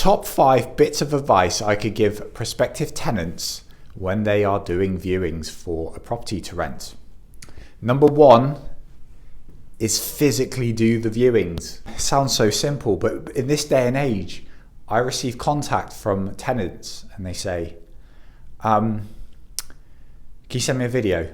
top 5 bits of advice I could give prospective tenants when they are doing viewings for a property to rent. Number 1 is physically do the viewings. It sounds so simple, but in this day and age, I receive contact from tenants and they say, can you send me a video?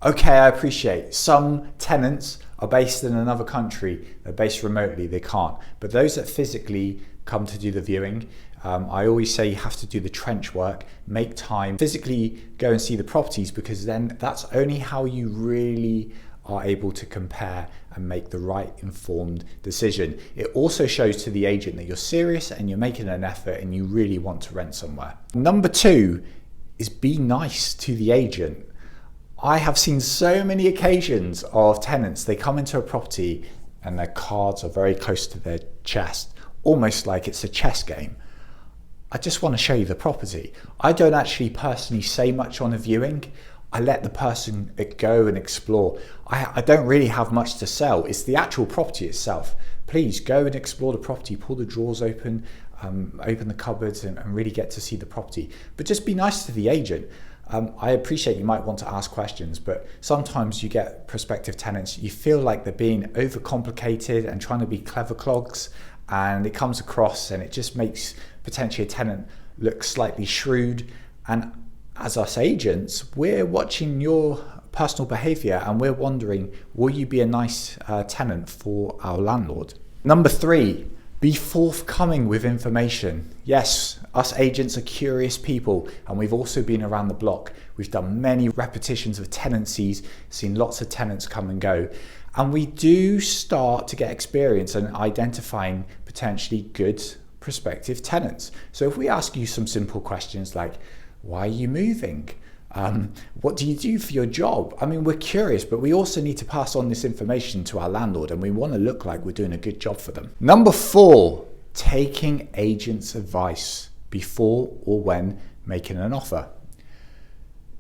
Okay, I appreciate. Some tenants are based in another country, they're based remotely, they can't. But those that physically come to do the viewing, I always say you have to do the trench work, make time, physically go and see the properties, because then that's only how you really are able to compare and make the right informed decision. It also shows to the agent that you're serious and you're making an effort and you really want to rent somewhere. Number 2 is be nice to the agent. I have seen so many occasions of tenants, they come into a property and their cards are very close to their chest, almost like it's a chess game. I just want to show you the property. I don't actually personally say much on a viewing. I let the person go and explore. I don't really have much to sell. It's the actual property itself. Please go and explore the property, pull the drawers open, open the cupboards and really get to see the property. But just be nice to the agent. I appreciate you might want to ask questions, but sometimes you get prospective tenants, you feel like they're being overcomplicated and trying to be clever clogs, and it comes across and it just makes potentially a tenant look slightly shrewd. And as us agents, we're watching your personal behavior and we're wondering, will you be a nice tenant for our landlord? Number 3, be forthcoming with information. Yes, us agents are curious people, and we've also been around the block. We've done many repetitions of tenancies, seen lots of tenants come and go, and we do start to get experience in identifying potentially good prospective tenants. So if we ask you some simple questions like, why are you moving? What do you do for your job? I mean, we're curious, but we also need to pass on this information to our landlord, and we want to look like we're doing a good job for them. Number 4, taking agents' advice before or when making an offer.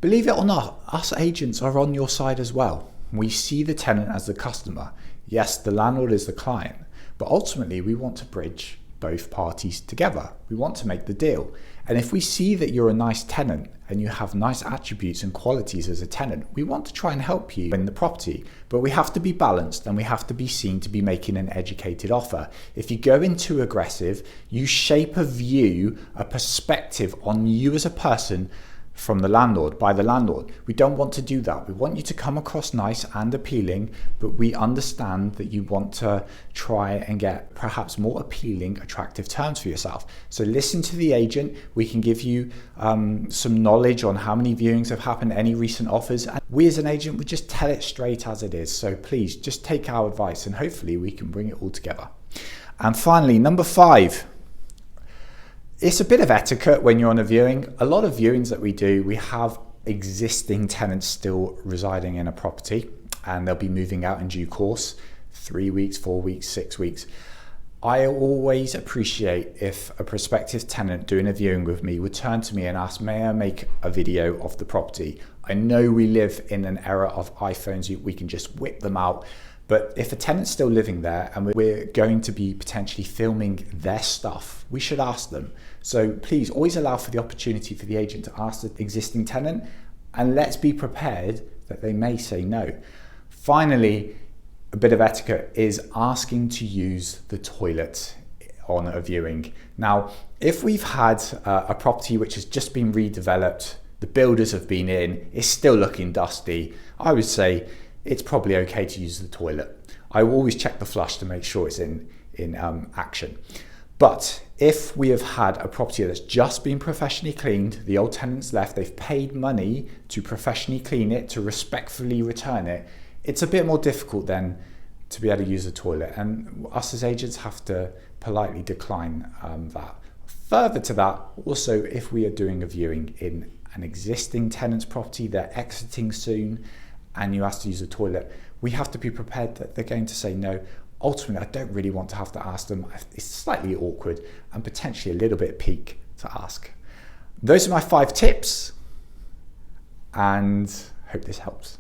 Believe it or not, us agents are on your side as well. We see the tenant as the customer. Yes, the landlord is the client, but ultimately we want to bridge both parties together. We want to make the deal. And if we see that you're a nice tenant and you have nice attributes and qualities as a tenant, we want to try and help you in the property. But we have to be balanced and we have to be seen to be making an educated offer. If you go in too aggressive, you shape a view, a perspective on you as a person from the landlord, by the landlord. We don't want to do that. We want you to come across nice and appealing, but we understand that you want to try and get perhaps more appealing, attractive terms for yourself. So listen to the agent. We can give you some knowledge on how many viewings have happened, any recent offers. And we as an agent, we just tell it straight as it is. So please just take our advice and hopefully we can bring it all together. And finally, number 5, it's a bit of etiquette when you're on a viewing. A lot of viewings that we do, we have existing tenants still residing in a property and they'll be moving out in due course, 3 weeks, 4 weeks, 6 weeks. I always appreciate if a prospective tenant doing a viewing with me would turn to me and ask, may I make a video of the property? I know we live in an era of iPhones, we can just whip them out. But if a tenant's still living there and we're going to be potentially filming their stuff, we should ask them. So please always allow for the opportunity for the agent to ask the existing tenant, and let's be prepared that they may say no. Finally, a bit of etiquette is asking to use the toilet on a viewing. Now, if we've had a property which has just been redeveloped, the builders have been in, it's still looking dusty, I would say it's probably okay to use the toilet. I will always check the flush to make sure it's in action. But if we have had a property that's just been professionally cleaned, the old tenants left, they've paid money to professionally clean it, to respectfully return it, it's a bit more difficult then to be able to use the toilet. And us as agents have to politely decline that. Further to that, also if we are doing a viewing in an existing tenant's property, they're exiting soon, and you ask to use the toilet, we have to be prepared that they're going to say no. Ultimately, I don't really want to have to ask them. It's slightly awkward and potentially a little bit peak to ask. Those are my 5 tips, and hope this helps.